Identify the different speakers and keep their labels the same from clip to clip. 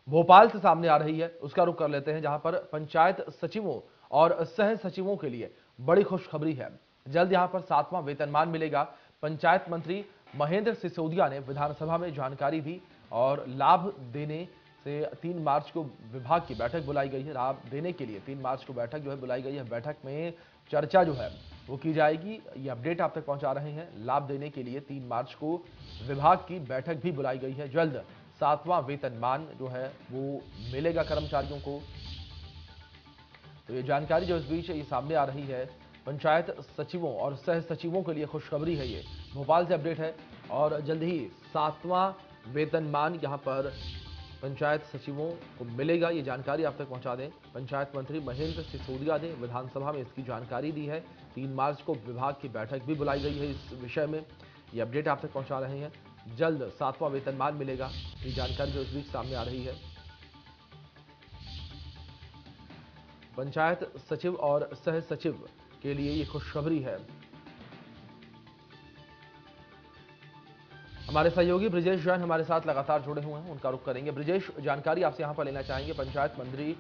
Speaker 1: भोपाल से सामने आ रही है, उसका रुख कर लेते हैं, जहां पर पंचायत सचिवों और सह सचिवों के लिए बड़ी खुशखबरी है। जल्द यहां पर 7वां वेतनमान मिलेगा। पंचायत मंत्री महेंद्र सिसोदिया ने विधानसभा में जानकारी दी और लाभ देने से 3 मार्च को विभाग की बैठक बुलाई गई है। लाभ देने के लिए 3 मार्च को बैठक जो है बुलाई गई है। बैठक में चर्चा जो है वो की जाएगी। ये अपडेट आप तक पहुंचा रहे हैं। लाभ देने के लिए 3 मार्च को विभाग की बैठक भी बुलाई गई है। जल्द 7वां वेतनमान जो है वो मिलेगा कर्मचारियों को। तो ये जानकारी जो इस बीच ये सामने आ रही है, पंचायत सचिवों और सह सचिवों के लिए खुशखबरी है। ये भोपाल से अपडेट है और जल्द ही 7वां वेतनमान यहां पर पंचायत सचिवों को मिलेगा। ये जानकारी आप तक पहुंचा दें, पंचायत मंत्री महेंद्र सिसोदिया ने विधानसभा में इसकी जानकारी दी है। 3 मार्च को विभाग की बैठक भी बुलाई गई है इस विषय में। ये अपडेट आप तक पहुंचा रहे हैं। जल्द 7वां वेतनमान मिलेगा, ये जानकारी जो इस बीच सामने आ रही है। पंचायत सचिव और सह सचिव के लिए ये खुशखबरी है। हमारे सहयोगी ब्रिजेश जैन हमारे साथ लगातार जुड़े हुए हैं, उनका रुख करेंगे। ब्रिजेश, जानकारी आपसे यहां पर लेना चाहेंगे, पंचायत मंत्री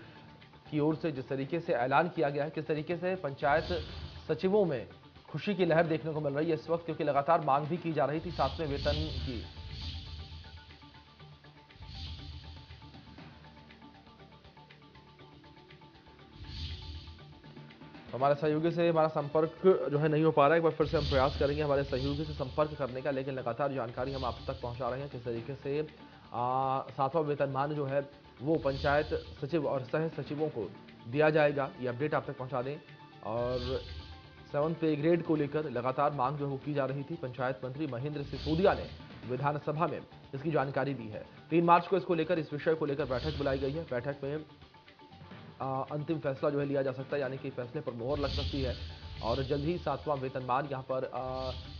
Speaker 1: की ओर से जिस तरीके से ऐलान किया गया है, किस तरीके से पंचायत सचिवों में खुशी की लहर देखने को मिल रही है इस वक्त, क्योंकि लगातार मांग भी की जा रही थी 7वें वेतन की। हमारे सहयोगी से हमारा संपर्क जो है नहीं हो पा रहा है। एक बार फिर से हम प्रयास करेंगे हमारे सहयोगी से संपर्क करने का, लेकिन लगातार जानकारी हम आप तक पहुंचा रहे हैं किस तरीके से 7वां वेतनमान जो है वो पंचायत सचिव और सह सचिवों को दिया जाएगा। ये अपडेट आप तक पहुंचा दें। और 7th पे ग्रेड को लेकर लगातार मांग जो है वो की जा रही थी। पंचायत मंत्री महेंद्र सिसोदिया ने विधानसभा में इसकी जानकारी दी है। 3 मार्च को इसको लेकर, इस विषय को लेकर बैठक बुलाई गई है। बैठक में अंतिम फैसला जो है लिया जा सकता है, यानी कि फैसले पर मोहर लग सकती है और जल्द ही 7वां वेतनमान यहां पर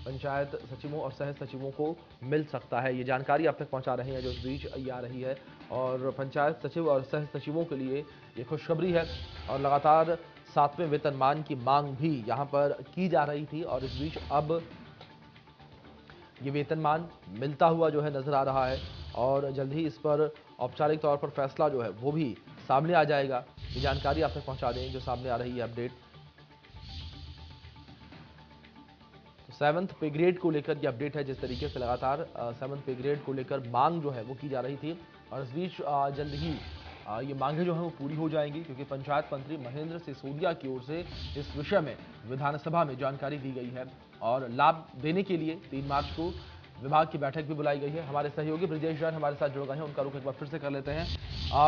Speaker 1: पंचायत सचिवों और सह सचिवों को मिल सकता है। ये जानकारी आप तक पहुंचा रहे हैं जो इस बीच ये आ रही है। और पंचायत सचिव और सह सचिवों के लिए ये खुशखबरी है और लगातार 7वें वेतनमान की मांग भी यहां पर की जा रही थी और इस बीच अब ये वेतनमान मिलता हुआ जो है नजर आ रहा है और जल्द ही इस पर औपचारिक तौर पर फैसला जो है वो भी सामने आ जाएगा। ये जानकारी आप तक पहुंचा दें जो सामने आ रही है अपडेट। तो 7th पे ग्रेड को लेकर ये अपडेट है, जिस तरीके से लगातार 7th पे ग्रेड को लेकर मांग जो है वो की जा रही थी और इस बीच जल्द ही ये मांगे जो है वो पूरी हो जाएंगी, क्योंकि पंचायत मंत्री महेंद्र सिसोदिया की ओर से इस विषय में विधानसभा में जानकारी दी गई है और लाभ देने के लिए 3 मार्च को विभाग की बैठक भी बुलाई गई है। हमारे सहयोगी ब्रिजेश जैन हमारे साथ जुड़ गए हैं, उनका रुख एक बार फिर से कर लेते हैं।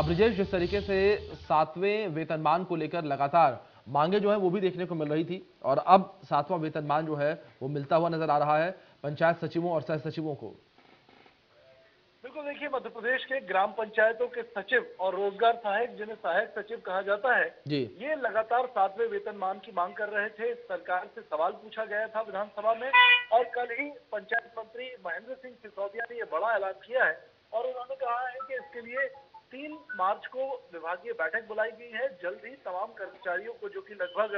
Speaker 1: ब्रिजेश, जिस तरीके से 7वें वेतनमान को लेकर लगातार मांगे जो है वो भी देखने को मिल रही थी और अब 7वां वेतनमान जो है वो मिलता हुआ नजर आ रहा है पंचायत सचिवों और सह सचिवों को।
Speaker 2: बिल्कुल, देखिए मध्य प्रदेश के ग्राम पंचायतों के सचिव और रोजगार सहायक, जिन्हें सहायक सचिव कहा जाता है,
Speaker 1: जी।
Speaker 2: ये लगातार 7वें वेतनमान की मांग कर रहे थे। सरकार से सवाल पूछा गया था विधानसभा में और कल ही पंचायत मंत्री महेंद्र सिंह सिसोदिया ने ये बड़ा ऐलान किया है और उन्होंने कहा है कि इसके लिए 3 मार्च को विभागीय बैठक बुलाई गई है। जल्द ही तमाम कर्मचारियों को, जो कि लगभग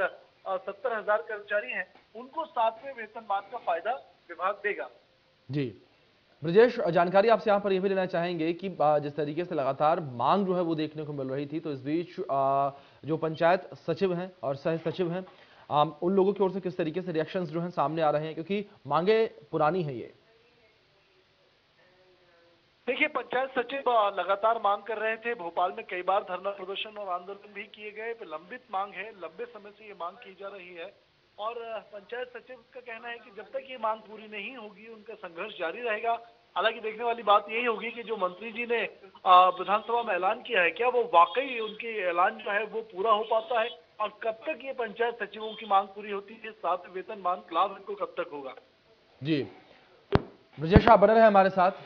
Speaker 2: 70,000 कर्मचारी हैं, उनको 7वें वेतनमान का फायदा विभाग देगा।
Speaker 1: जी ब्रजेश, जानकारी आपसे यहाँ पर यह भी लेना चाहेंगे कि जिस तरीके से लगातार मांग जो है वो देखने को मिल रही थी, तो इस बीच जो पंचायत सचिव हैं और सह सचिव हैं, उन लोगों की ओर से किस तरीके से रिएक्शंस जो हैं सामने आ रहे हैं, क्योंकि मांगे पुरानी है ये।
Speaker 2: देखिए, पंचायत सचिव लगातार मांग कर रहे थे। भोपाल में कई बार धरना प्रदर्शन और आंदोलन भी किए गए। लंबित मांग है, लंबे समय से ये मांग की जा रही है और पंचायत सचिव का कहना है कि जब तक ये मांग पूरी नहीं होगी उनका संघर्ष जारी रहेगा। हालांकि देखने वाली बात यही होगी कि जो मंत्री जी ने विधानसभा में ऐलान किया है, क्या वो वाकई उनके ऐलान जो है वो पूरा हो पाता है और कब तक ये पंचायत सचिवों की मांग पूरी होती है, 7वें वेतनमान लाभ इनको कब तक होगा।
Speaker 1: जी ब्रजेश, आप बने रहे हमारे साथ।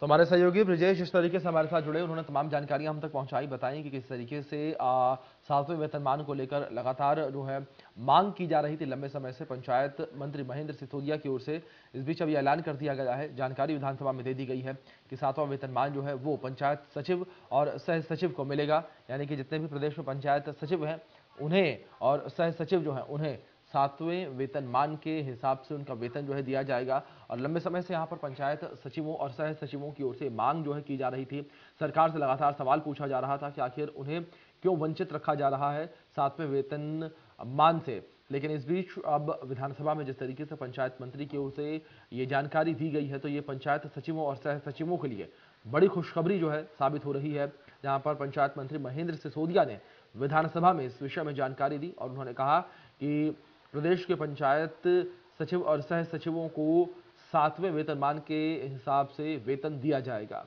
Speaker 1: तो हमारे सहयोगी ब्रिजेश जिस तरीके से हमारे साथ जुड़े, उन्होंने तमाम जानकारियां हम तक पहुंचाई, बताई कि किस तरीके से 7वें वेतनमान को लेकर लगातार जो है मांग की जा रही थी लंबे समय से पंचायत मंत्री महेंद्र सिसोदिया की ओर से। इस बीच अब ये ऐलान कर दिया गया है, जानकारी विधानसभा में दे दी गई है कि 7वां वेतनमान जो है वो पंचायत सचिव और सह सचिव को मिलेगा। यानी कि जितने भी प्रदेश में पंचायत सचिव हैं उन्हें और सह सचिव जो है उन्हें 7वें वेतनमान के हिसाब से उनका वेतन जो है दिया जाएगा। और लंबे समय से यहाँ पर पंचायत सचिवों और सह सचिवों की ओर से मांग जो है की जा रही थी। सरकार से लगातार सवाल पूछा जा रहा था कि आखिर उन्हें क्यों वंचित रखा जा रहा है 7वें वेतनमान से। लेकिन इस बीच अब विधानसभा में जिस तरीके से पंचायत मंत्री की ओर से ये जानकारी दी गई है, तो ये पंचायत सचिवों और सह सचिवों के लिए बड़ी खुशखबरी जो है साबित हो रही है। जहां पर पंचायत मंत्री महेंद्र सिसोदिया ने विधानसभा में इस विषय में जानकारी दी और उन्होंने कहा कि प्रदेश के पंचायत सचिव और सह सचिवों को 7वें वेतनमान के हिसाब से वेतन दिया जाएगा।